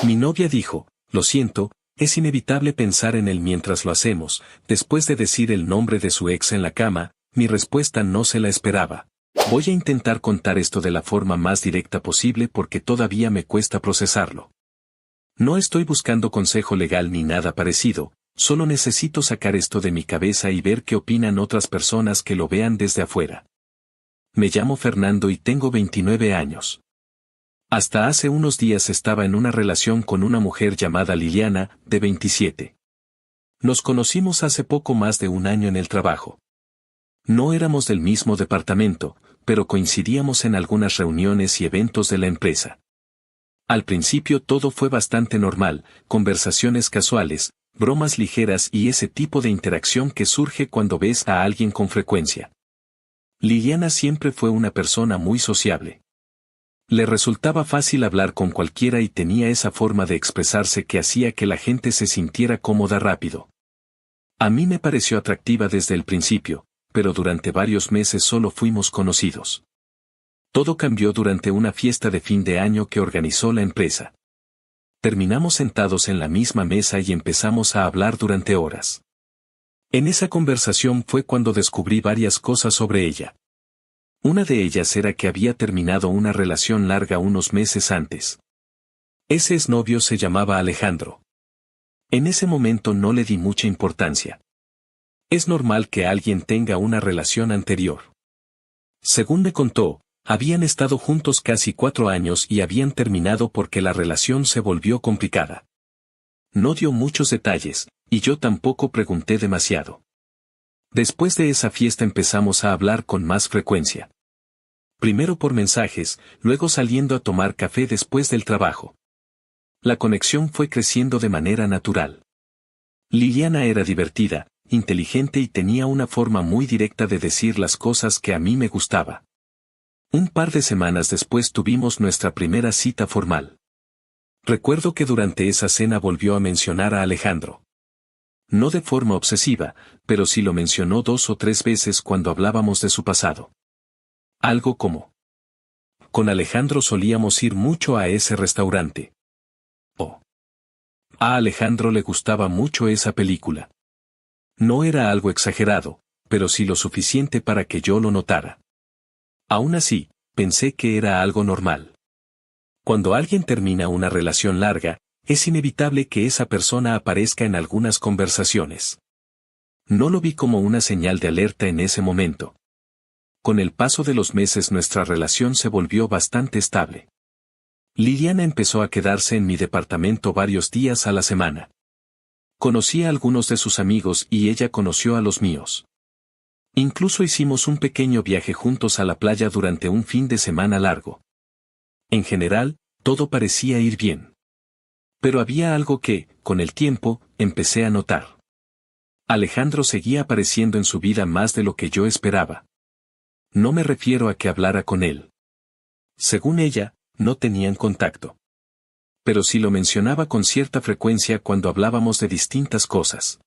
Mi novia dijo, lo siento, es inevitable pensar en él mientras lo hacemos. Después de decir el nombre de su ex en la cama, mi respuesta no se la esperaba. Voy a intentar contar esto de la forma más directa posible porque todavía me cuesta procesarlo. No estoy buscando consejo legal ni nada parecido, solo necesito sacar esto de mi cabeza y ver qué opinan otras personas que lo vean desde afuera. Me llamo Fernando y tengo 29 años. Hasta hace unos días estaba en una relación con una mujer llamada Liliana, de 27. Nos conocimos hace poco más de un año en el trabajo. No éramos del mismo departamento, pero coincidíamos en algunas reuniones y eventos de la empresa. Al principio todo fue bastante normal, conversaciones casuales, bromas ligeras y ese tipo de interacción que surge cuando ves a alguien con frecuencia. Liliana siempre fue una persona muy sociable. Le resultaba fácil hablar con cualquiera y tenía esa forma de expresarse que hacía que la gente se sintiera cómoda rápido. A mí me pareció atractiva desde el principio, pero durante varios meses solo fuimos conocidos. Todo cambió durante una fiesta de fin de año que organizó la empresa. Terminamos sentados en la misma mesa y empezamos a hablar durante horas. En esa conversación fue cuando descubrí varias cosas sobre ella. Una de ellas era que había terminado una relación larga unos meses antes. Ese exnovio se llamaba Alejandro. En ese momento no le di mucha importancia. Es normal que alguien tenga una relación anterior. Según me contó, habían estado juntos casi 4 años y habían terminado porque la relación se volvió complicada. No dio muchos detalles, y yo tampoco pregunté demasiado. Después de esa fiesta empezamos a hablar con más frecuencia. Primero por mensajes, luego saliendo a tomar café después del trabajo. La conexión fue creciendo de manera natural. Liliana era divertida, inteligente y tenía una forma muy directa de decir las cosas que a mí me gustaba. Un par de semanas después tuvimos nuestra primera cita formal. Recuerdo que durante esa cena volvió a mencionar a Alejandro. No de forma obsesiva, pero sí lo mencionó 2 o 3 veces cuando hablábamos de su pasado. Algo como: con Alejandro solíamos ir mucho a ese restaurante. O: a Alejandro le gustaba mucho esa película. No era algo exagerado, pero sí lo suficiente para que yo lo notara. Aún así, pensé que era algo normal. Cuando alguien termina una relación larga, es inevitable que esa persona aparezca en algunas conversaciones. No lo vi como una señal de alerta en ese momento. Con el paso de los meses nuestra relación se volvió bastante estable. Liliana empezó a quedarse en mi departamento varios días a la semana. Conocí a algunos de sus amigos y ella conoció a los míos. Incluso hicimos un pequeño viaje juntos a la playa durante un fin de semana largo. En general, todo parecía ir bien. Pero había algo que, con el tiempo, empecé a notar. Alejandro seguía apareciendo en su vida más de lo que yo esperaba. No me refiero a que hablara con él. Según ella, no tenían contacto. Pero sí lo mencionaba con cierta frecuencia cuando hablábamos de distintas cosas.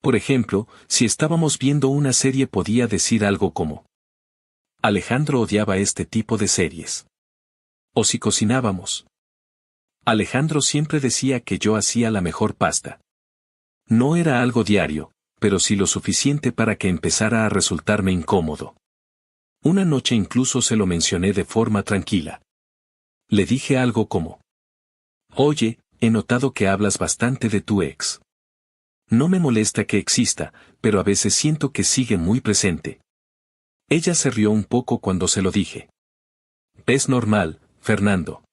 Por ejemplo, si estábamos viendo una serie podía decir algo como: Alejandro odiaba este tipo de series. O si cocinábamos. Alejandro siempre decía que yo hacía la mejor pasta. No era algo diario, pero sí lo suficiente para que empezara a resultarme incómodo. Una noche incluso se lo mencioné de forma tranquila. Le dije algo como: oye, he notado que hablas bastante de tu ex. No me molesta que exista, pero a veces siento que sigue muy presente. Ella se rió un poco cuando se lo dije. Es normal, Fernando.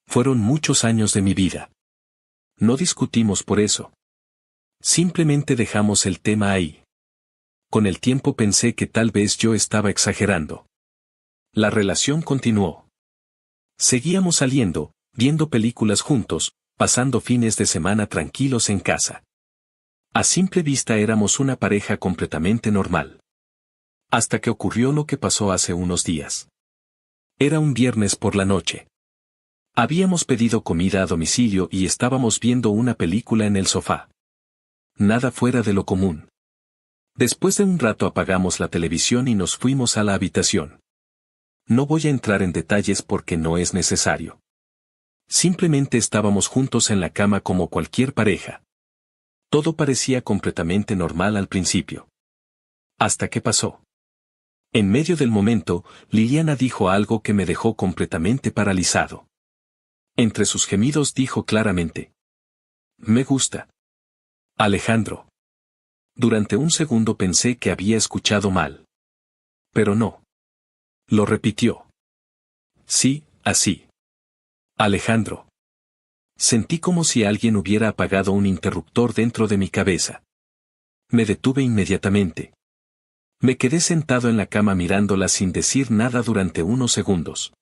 Fueron muchos años de mi vida. No discutimos por eso. Simplemente dejamos el tema ahí. Con el tiempo pensé que tal vez yo estaba exagerando. La relación continuó. Seguíamos saliendo, viendo películas juntos, pasando fines de semana tranquilos en casa. A simple vista éramos una pareja completamente normal. Hasta que ocurrió lo que pasó hace unos días. Era un viernes por la noche. Habíamos pedido comida a domicilio y estábamos viendo una película en el sofá. Nada fuera de lo común. Después de un rato apagamos la televisión y nos fuimos a la habitación. No voy a entrar en detalles porque no es necesario. Simplemente estábamos juntos en la cama como cualquier pareja. Todo parecía completamente normal al principio. ¿Hasta qué pasó? En medio del momento, Liliana dijo algo que me dejó completamente paralizado. Entre sus gemidos dijo claramente: «Me gusta». Alejandro. Durante un segundo pensé que había escuchado mal. Pero no. Lo repitió. Sí, así. Alejandro. Sentí como si alguien hubiera apagado un interruptor dentro de mi cabeza. Me detuve inmediatamente. Me quedé sentado en la cama mirándola sin decir nada durante unos segundos.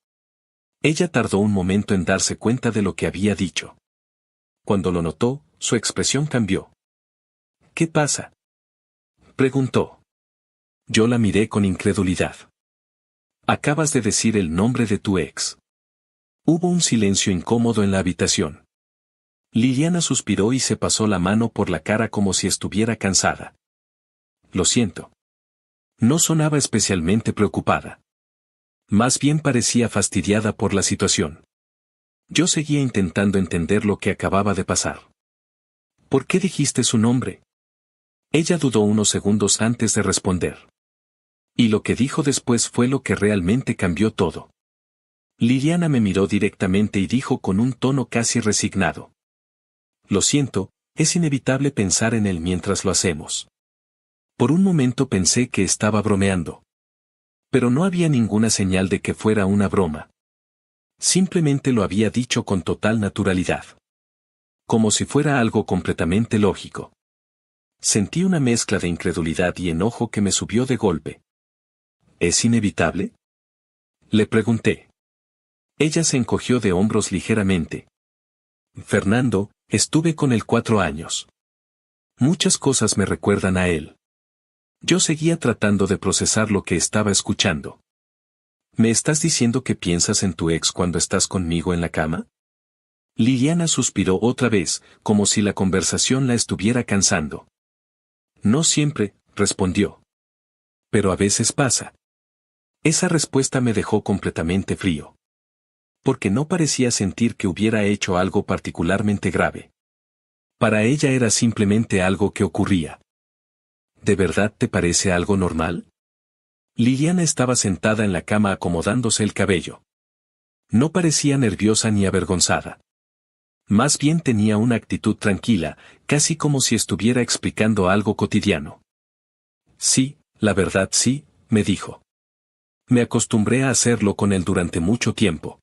Ella tardó un momento en darse cuenta de lo que había dicho. Cuando lo notó, su expresión cambió. «¿Qué pasa?», preguntó. Yo la miré con incredulidad. «Acabas de decir el nombre de tu ex». Hubo un silencio incómodo en la habitación. Liliana suspiró y se pasó la mano por la cara como si estuviera cansada. «Lo siento». No sonaba especialmente preocupada. Más bien parecía fastidiada por la situación. Yo seguía intentando entender lo que acababa de pasar. «¿Por qué dijiste su nombre?». Ella dudó unos segundos antes de responder. Y lo que dijo después fue lo que realmente cambió todo. Liliana me miró directamente y dijo con un tono casi resignado: «Lo siento, es inevitable pensar en él mientras lo hacemos». Por un momento pensé que estaba bromeando. Pero no había ninguna señal de que fuera una broma. Simplemente lo había dicho con total naturalidad. Como si fuera algo completamente lógico. Sentí una mezcla de incredulidad y enojo que me subió de golpe. ¿Es inevitable?, le pregunté. Ella se encogió de hombros ligeramente. «Fernando, estuve con él 4 años. Muchas cosas me recuerdan a él». Yo seguía tratando de procesar lo que estaba escuchando. ¿Me estás diciendo que piensas en tu ex cuando estás conmigo en la cama? Liliana suspiró otra vez, como si la conversación la estuviera cansando. «No siempre», respondió. «Pero a veces pasa». Esa respuesta me dejó completamente frío. Porque no parecía sentir que hubiera hecho algo particularmente grave. Para ella era simplemente algo que ocurría. ¿De verdad te parece algo normal?». Liliana estaba sentada en la cama acomodándose el cabello. No parecía nerviosa ni avergonzada. Más bien tenía una actitud tranquila, casi como si estuviera explicando algo cotidiano. «Sí, la verdad sí», me dijo. «Me acostumbré a hacerlo con él durante mucho tiempo.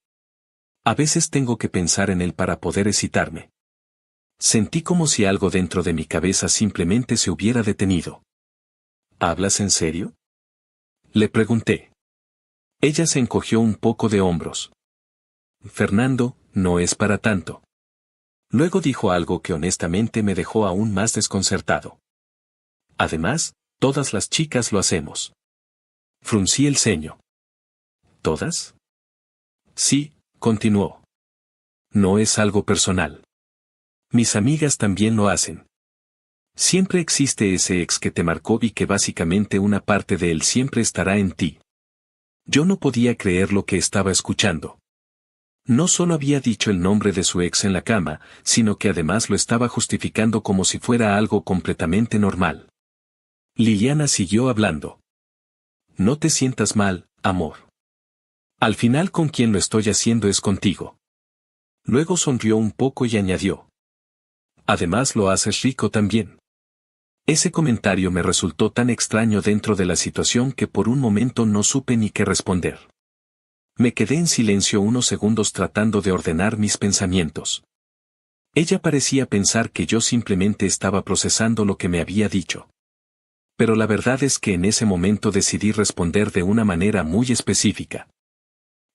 A veces tengo que pensar en él para poder excitarme». Sentí como si algo dentro de mi cabeza simplemente se hubiera detenido. «¿Hablas en serio?», le pregunté. Ella se encogió un poco de hombros. «Fernando, no es para tanto». Luego dijo algo que honestamente me dejó aún más desconcertado. «Además, todas las chicas lo hacemos». Fruncí el ceño. ¿Todas? Sí, continuó. No es algo personal. Mis amigas también lo hacen. Siempre existe ese ex que te marcó y que básicamente una parte de él siempre estará en ti. Yo no podía creer lo que estaba escuchando. No solo había dicho el nombre de su ex en la cama, sino que además lo estaba justificando como si fuera algo completamente normal. Liliana siguió hablando. «No te sientas mal, amor. Al final con quien lo estoy haciendo es contigo». Luego sonrió un poco y añadió: «Además lo haces rico también». Ese comentario me resultó tan extraño dentro de la situación que por un momento no supe ni qué responder. Me quedé en silencio unos segundos tratando de ordenar mis pensamientos. Ella parecía pensar que yo simplemente estaba procesando lo que me había dicho. Pero la verdad es que en ese momento decidí responder de una manera muy específica.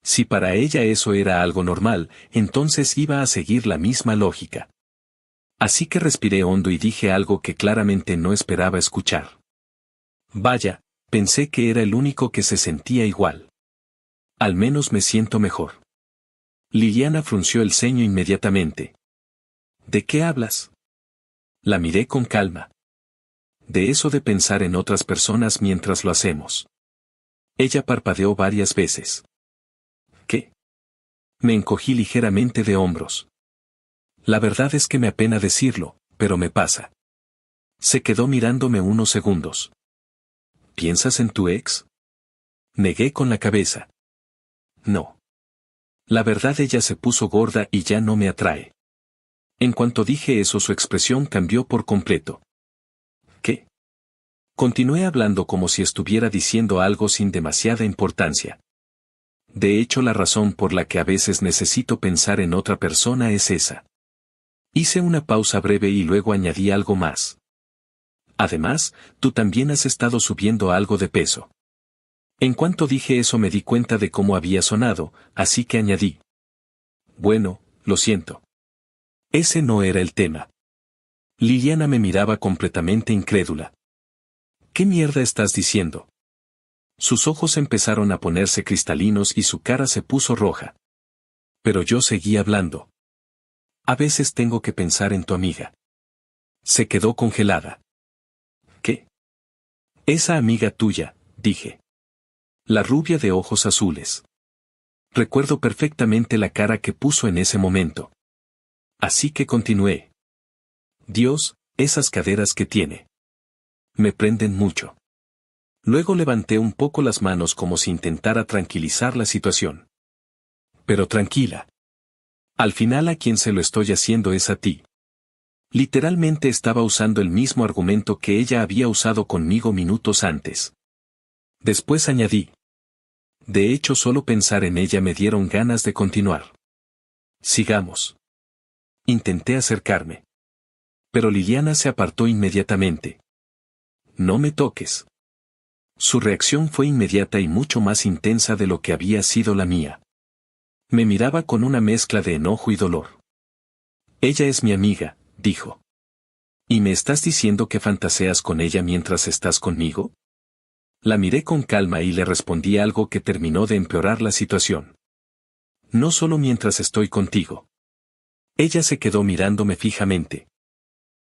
Si para ella eso era algo normal, entonces iba a seguir la misma lógica. Así que respiré hondo y dije algo que claramente no esperaba escuchar. «Vaya, pensé que era el único que se sentía igual. Al menos me siento mejor». Liliana frunció el ceño inmediatamente. «¿De qué hablas?». La miré con calma. «De eso de pensar en otras personas mientras lo hacemos». Ella parpadeó varias veces. «¿Qué?». Me encogí ligeramente de hombros. La verdad es que me apena decirlo, pero me pasa. Se quedó mirándome unos segundos. ¿Piensas en tu ex? Negué con la cabeza. No. La verdad, ella se puso gorda y ya no me atrae. En cuanto dije eso, su expresión cambió por completo. ¿Qué? Continué hablando como si estuviera diciendo algo sin demasiada importancia. De hecho, la razón por la que a veces necesito pensar en otra persona es esa. Hice una pausa breve y luego añadí algo más. Además, tú también has estado subiendo algo de peso. En cuanto dije eso me di cuenta de cómo había sonado, así que añadí. Bueno, lo siento. Ese no era el tema. Liliana me miraba completamente incrédula. ¿Qué mierda estás diciendo? Sus ojos empezaron a ponerse cristalinos y su cara se puso roja. Pero yo seguí hablando. A veces tengo que pensar en tu amiga. Se quedó congelada. ¿Qué? Esa amiga tuya, dije. La rubia de ojos azules. Recuerdo perfectamente la cara que puso en ese momento. Así que continué. Dios, esas caderas que tiene. Me prenden mucho. Luego levanté un poco las manos como si intentara tranquilizar la situación. Pero tranquila. Al final a quien se lo estoy haciendo es a ti. Literalmente estaba usando el mismo argumento que ella había usado conmigo minutos antes. Después añadí. De hecho, solo pensar en ella me dieron ganas de continuar. Sigamos. Intenté acercarme. Pero Liliana se apartó inmediatamente. No me toques. Su reacción fue inmediata y mucho más intensa de lo que había sido la mía. Me miraba con una mezcla de enojo y dolor. Ella es mi amiga, dijo. ¿Y me estás diciendo que fantaseas con ella mientras estás conmigo? La miré con calma y le respondí algo que terminó de empeorar la situación. No solo mientras estoy contigo. Ella se quedó mirándome fijamente.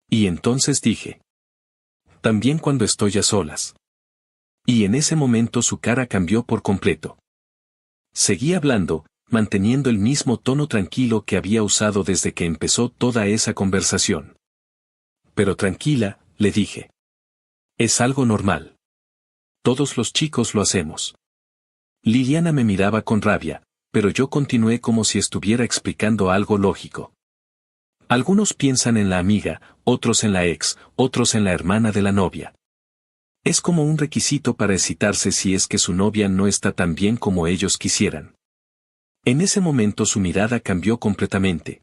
Y entonces dije. También cuando estoy a solas. Y en ese momento su cara cambió por completo. Seguí hablando, manteniendo el mismo tono tranquilo que había usado desde que empezó toda esa conversación. Pero tranquila, le dije. Es algo normal. Todos los chicos lo hacemos. Liliana me miraba con rabia, pero yo continué como si estuviera explicando algo lógico. Algunos piensan en la amiga, otros en la ex, otros en la hermana de la novia. Es como un requisito para excitarse si es que su novia no está tan bien como ellos quisieran. En ese momento su mirada cambió completamente.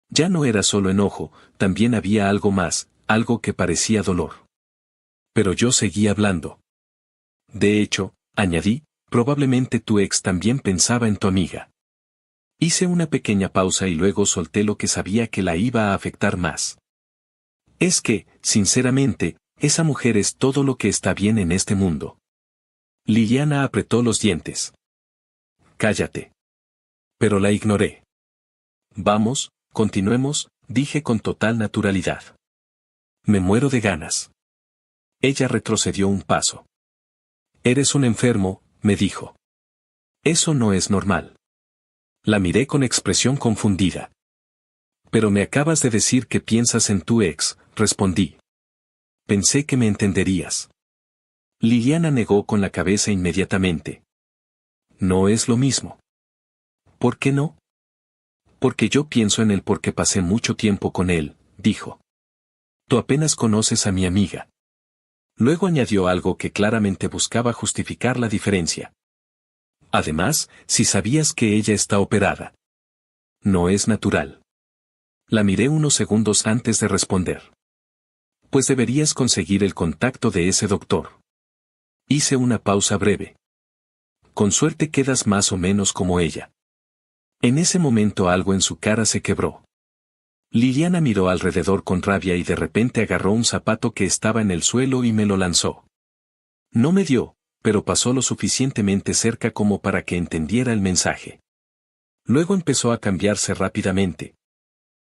Ya no era solo enojo, también había algo más, algo que parecía dolor. Pero yo seguí hablando. De hecho, añadí, probablemente tu ex también pensaba en tu amiga. Hice una pequeña pausa y luego solté lo que sabía que la iba a afectar más. Es que, sinceramente, esa mujer es todo lo que está bien en este mundo. Liliana apretó los dientes. Cállate. Pero la ignoré. Vamos, continuemos, dije con total naturalidad. Me muero de ganas. Ella retrocedió un paso. Eres un enfermo, me dijo. Eso no es normal. La miré con expresión confundida. Pero me acabas de decir que piensas en tu ex, respondí. Pensé que me entenderías. Liliana negó con la cabeza inmediatamente. No es lo mismo. ¿Por qué no? Porque yo pienso en él porque pasé mucho tiempo con él, dijo. Tú apenas conoces a mi amiga. Luego añadió algo que claramente buscaba justificar la diferencia. Además, si sabías que ella está operada. No es natural. La miré unos segundos antes de responder. Pues deberías conseguir el contacto de ese doctor. Hice una pausa breve. Con suerte quedas más o menos como ella. En ese momento algo en su cara se quebró. Liliana miró alrededor con rabia y de repente agarró un zapato que estaba en el suelo y me lo lanzó. No me dio, pero pasó lo suficientemente cerca como para que entendiera el mensaje. Luego empezó a cambiarse rápidamente.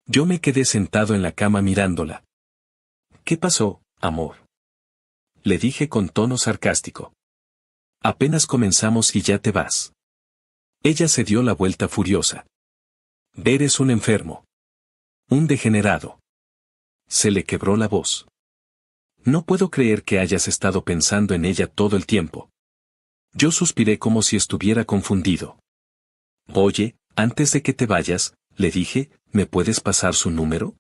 Yo me quedé sentado en la cama mirándola. ¿Qué pasó, amor? Le dije con tono sarcástico. Apenas comenzamos y ya te vas. Ella se dio la vuelta furiosa. Eres un enfermo. Un degenerado. Se le quebró la voz. No puedo creer que hayas estado pensando en ella todo el tiempo. Yo suspiré como si estuviera confundido. Oye, antes de que te vayas, le dije, ¿me puedes pasar su número?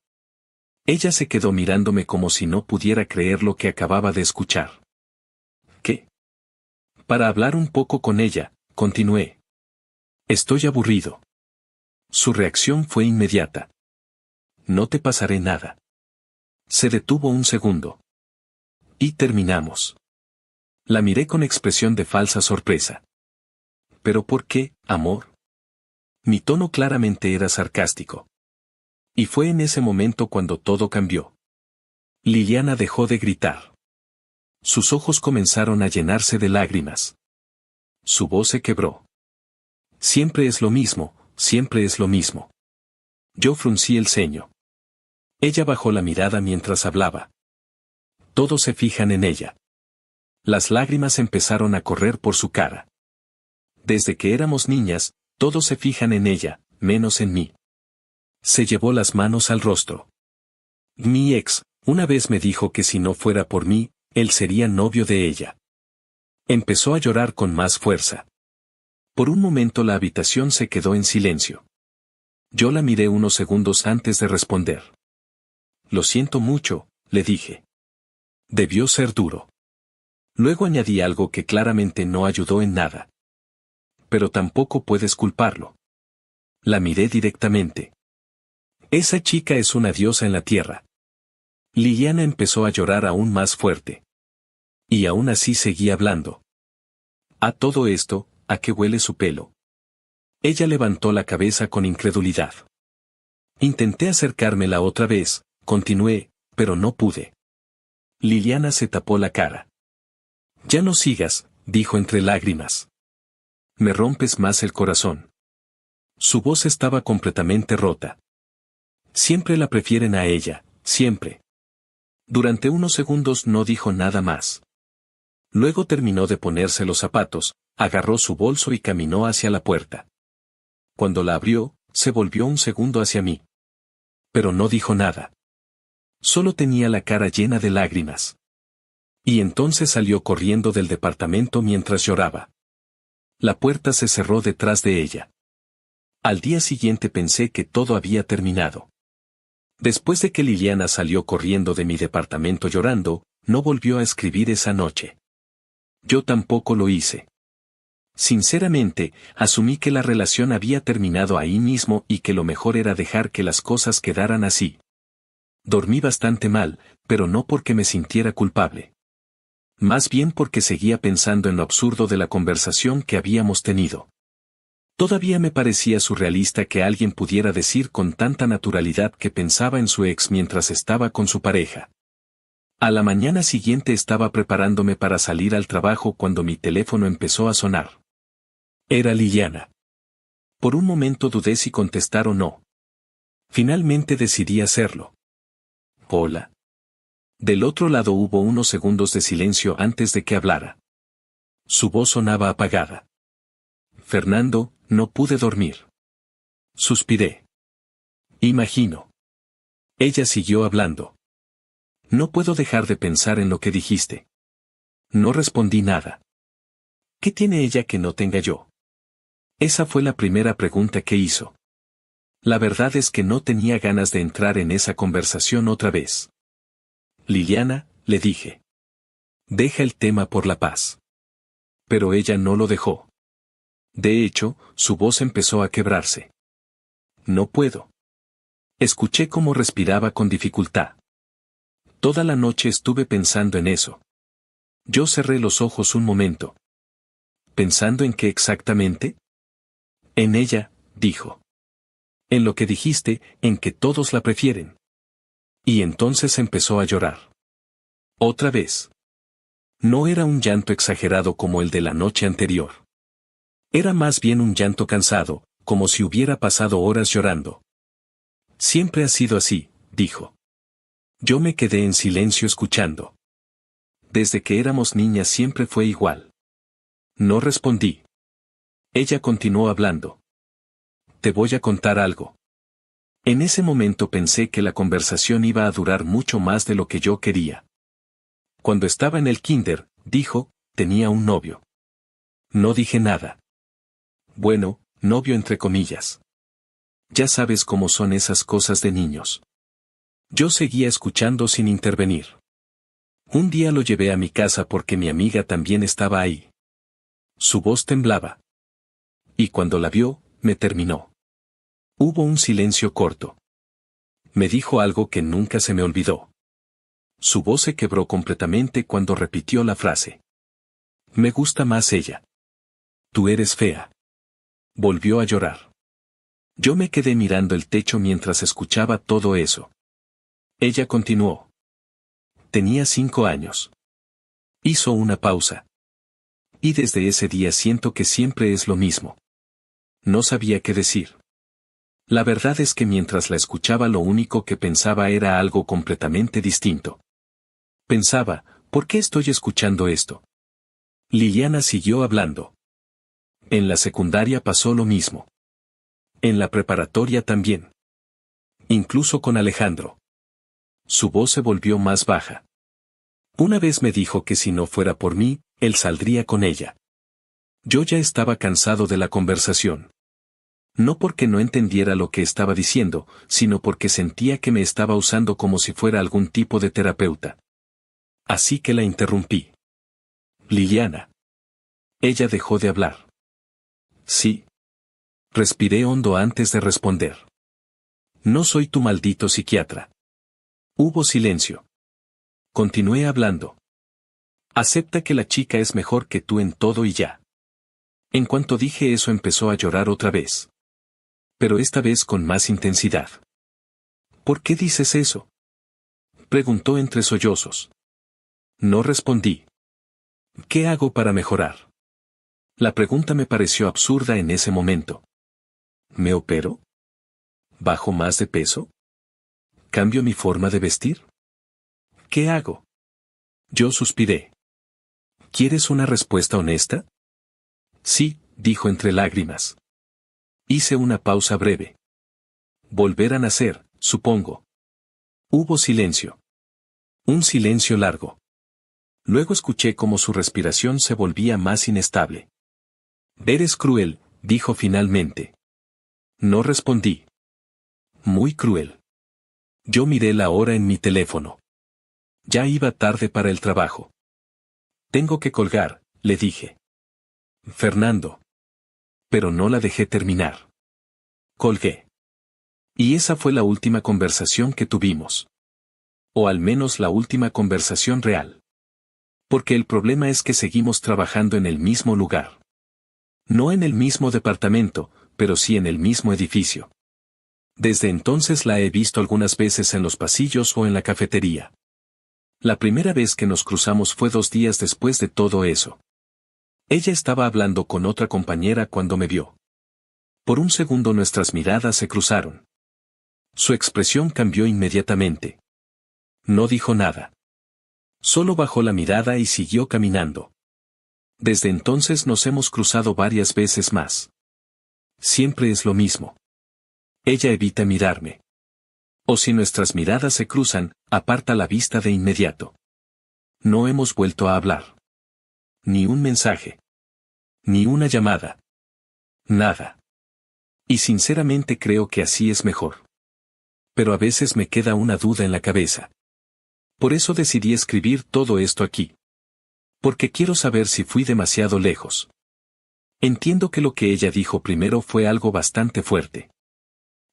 Ella se quedó mirándome como si no pudiera creer lo que acababa de escuchar. ¿Qué? Para hablar un poco con ella, continué. Estoy aburrido. Su reacción fue inmediata. No te pasaré nada. Se detuvo un segundo. Y terminamos. La miré con expresión de falsa sorpresa. ¿Pero por qué, amor? Mi tono claramente era sarcástico. Y fue en ese momento cuando todo cambió. Liliana dejó de gritar. Sus ojos comenzaron a llenarse de lágrimas. Su voz se quebró. Siempre es lo mismo, siempre es lo mismo. Yo fruncí el ceño. Ella bajó la mirada mientras hablaba. Todos se fijan en ella. Las lágrimas empezaron a correr por su cara. Desde que éramos niñas, todos se fijan en ella, menos en mí. Se llevó las manos al rostro. Mi ex, una vez me dijo que si no fuera por mí, él sería novio de ella. Empezó a llorar con más fuerza. Por un momento la habitación se quedó en silencio. Yo la miré unos segundos antes de responder. Lo siento mucho, le dije. Debió ser duro. Luego añadí algo que claramente no ayudó en nada. Pero tampoco puedes culparlo. La miré directamente. Esa chica es una diosa en la tierra. Liliana empezó a llorar aún más fuerte. Y aún así seguía hablando. A todo esto, ¿a qué huele su pelo? Ella levantó la cabeza con incredulidad. Intenté acercármela otra vez, continué, pero no pude. Liliana se tapó la cara. Ya no sigas, dijo entre lágrimas. Me rompes más el corazón. Su voz estaba completamente rota. Siempre la prefieren a ella, siempre. Durante unos segundos no dijo nada más. Luego terminó de ponerse los zapatos, agarró su bolso y caminó hacia la puerta. Cuando la abrió, se volvió un segundo hacia mí. Pero no dijo nada. Solo tenía la cara llena de lágrimas. Y entonces salió corriendo del departamento mientras lloraba. La puerta se cerró detrás de ella. Al día siguiente pensé que todo había terminado. Después de que Liliana salió corriendo de mi departamento llorando, no volvió a escribir esa noche. Yo tampoco lo hice. Sinceramente, asumí que la relación había terminado ahí mismo y que lo mejor era dejar que las cosas quedaran así. Dormí bastante mal, pero no porque me sintiera culpable. Más bien porque seguía pensando en lo absurdo de la conversación que habíamos tenido. Todavía me parecía surrealista que alguien pudiera decir con tanta naturalidad que pensaba en su ex mientras estaba con su pareja. A la mañana siguiente estaba preparándome para salir al trabajo cuando mi teléfono empezó a sonar. Era Liliana. Por un momento dudé si contestar o no. Finalmente decidí hacerlo. Hola. Del otro lado hubo unos segundos de silencio antes de que hablara. Su voz sonaba apagada. Fernando, no pude dormir. Suspiré. Imagino. Ella siguió hablando. No puedo dejar de pensar en lo que dijiste. No respondí nada. ¿Qué tiene ella que no tenga yo? Esa fue la primera pregunta que hizo. La verdad es que no tenía ganas de entrar en esa conversación otra vez. Liliana, le dije. Deja el tema por la paz. Pero ella no lo dejó. De hecho, su voz empezó a quebrarse. No puedo. Escuché cómo respiraba con dificultad. Toda la noche estuve pensando en eso. Yo cerré los ojos un momento. ¿Pensando en qué exactamente? En ella, dijo. En lo que dijiste, en que todos la prefieren. Y entonces empezó a llorar. Otra vez. No era un llanto exagerado como el de la noche anterior. Era más bien un llanto cansado, como si hubiera pasado horas llorando. Siempre ha sido así, dijo. Yo me quedé en silencio escuchando. Desde que éramos niñas siempre fue igual. No respondí. Ella continuó hablando. Te voy a contar algo. En ese momento pensé que la conversación iba a durar mucho más de lo que yo quería. Cuando estaba en el kinder, dijo, tenía un novio. No dije nada. Bueno, novio entre comillas. Ya sabes cómo son esas cosas de niños. Yo seguía escuchando sin intervenir. Un día lo llevé a mi casa porque mi amiga también estaba ahí. Su voz temblaba. Y cuando la vio, me terminó. Hubo un silencio corto. Me dijo algo que nunca se me olvidó. Su voz se quebró completamente cuando repitió la frase. Me gusta más ella. Tú eres fea. Volvió a llorar. Yo me quedé mirando el techo mientras escuchaba todo eso. Ella continuó. Tenía 5 años. Hizo una pausa. Y desde ese día siento que siempre es lo mismo. No sabía qué decir. La verdad es que mientras la escuchaba lo único que pensaba era algo completamente distinto. Pensaba, ¿por qué estoy escuchando esto? Liliana siguió hablando. En la secundaria pasó lo mismo. En la preparatoria también. Incluso con Alejandro. Su voz se volvió más baja. Una vez me dijo que si no fuera por mí, él saldría con ella. Yo ya estaba cansado de la conversación. No porque no entendiera lo que estaba diciendo, sino porque sentía que me estaba usando como si fuera algún tipo de terapeuta. Así que la interrumpí. Liliana. Ella dejó de hablar. Sí. Respiré hondo antes de responder. No soy tu maldito psiquiatra. Hubo silencio. Continué hablando. Acepta que la chica es mejor que tú en todo y ya. En cuanto dije eso empezó a llorar otra vez. Pero esta vez con más intensidad. ¿Por qué dices eso? Preguntó entre sollozos. No respondí. ¿Qué hago para mejorar? La pregunta me pareció absurda en ese momento. ¿Me opero? ¿Bajo más de peso? ¿Cambio mi forma de vestir? ¿Qué hago? Yo suspiré. ¿Quieres una respuesta honesta? Sí, dijo entre lágrimas. Hice una pausa breve. Volver a nacer, supongo. Hubo silencio. Un silencio largo. Luego escuché cómo su respiración se volvía más inestable. Eres cruel, dijo finalmente. No respondí. Muy cruel. Yo miré la hora en mi teléfono. Ya iba tarde para el trabajo. Tengo que colgar, le dije. Fernando. Pero no la dejé terminar. Colgué. Y esa fue la última conversación que tuvimos. O al menos la última conversación real. Porque el problema es que seguimos trabajando en el mismo lugar. No en el mismo departamento, pero sí en el mismo edificio. Desde entonces la he visto algunas veces en los pasillos o en la cafetería. La primera vez que nos cruzamos fue 2 días después de todo eso. Ella estaba hablando con otra compañera cuando me vio. Por un segundo nuestras miradas se cruzaron. Su expresión cambió inmediatamente. No dijo nada. Solo bajó la mirada y siguió caminando. Desde entonces nos hemos cruzado varias veces más. Siempre es lo mismo. Ella evita mirarme. O si nuestras miradas se cruzan, aparta la vista de inmediato. No hemos vuelto a hablar. Ni un mensaje. Ni una llamada. Nada. Y sinceramente creo que así es mejor. Pero a veces me queda una duda en la cabeza. Por eso decidí escribir todo esto aquí. Porque quiero saber si fui demasiado lejos. Entiendo que lo que ella dijo primero fue algo bastante fuerte.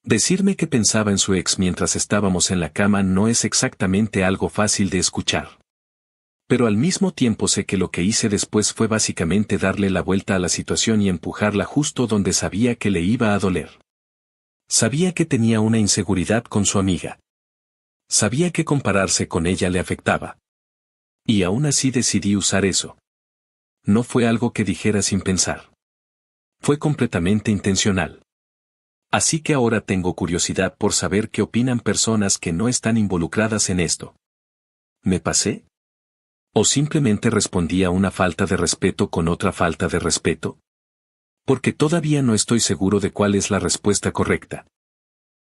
Decirme que pensaba en su ex mientras estábamos en la cama no es exactamente algo fácil de escuchar. Pero al mismo tiempo sé que lo que hice después fue básicamente darle la vuelta a la situación y empujarla justo donde sabía que le iba a doler. Sabía que tenía una inseguridad con su amiga. Sabía que compararse con ella le afectaba. Y aún así decidí usar eso. No fue algo que dijera sin pensar. Fue completamente intencional. Así que ahora tengo curiosidad por saber qué opinan personas que no están involucradas en esto. ¿Me pasé? ¿O simplemente respondí a una falta de respeto con otra falta de respeto? Porque todavía no estoy seguro de cuál es la respuesta correcta.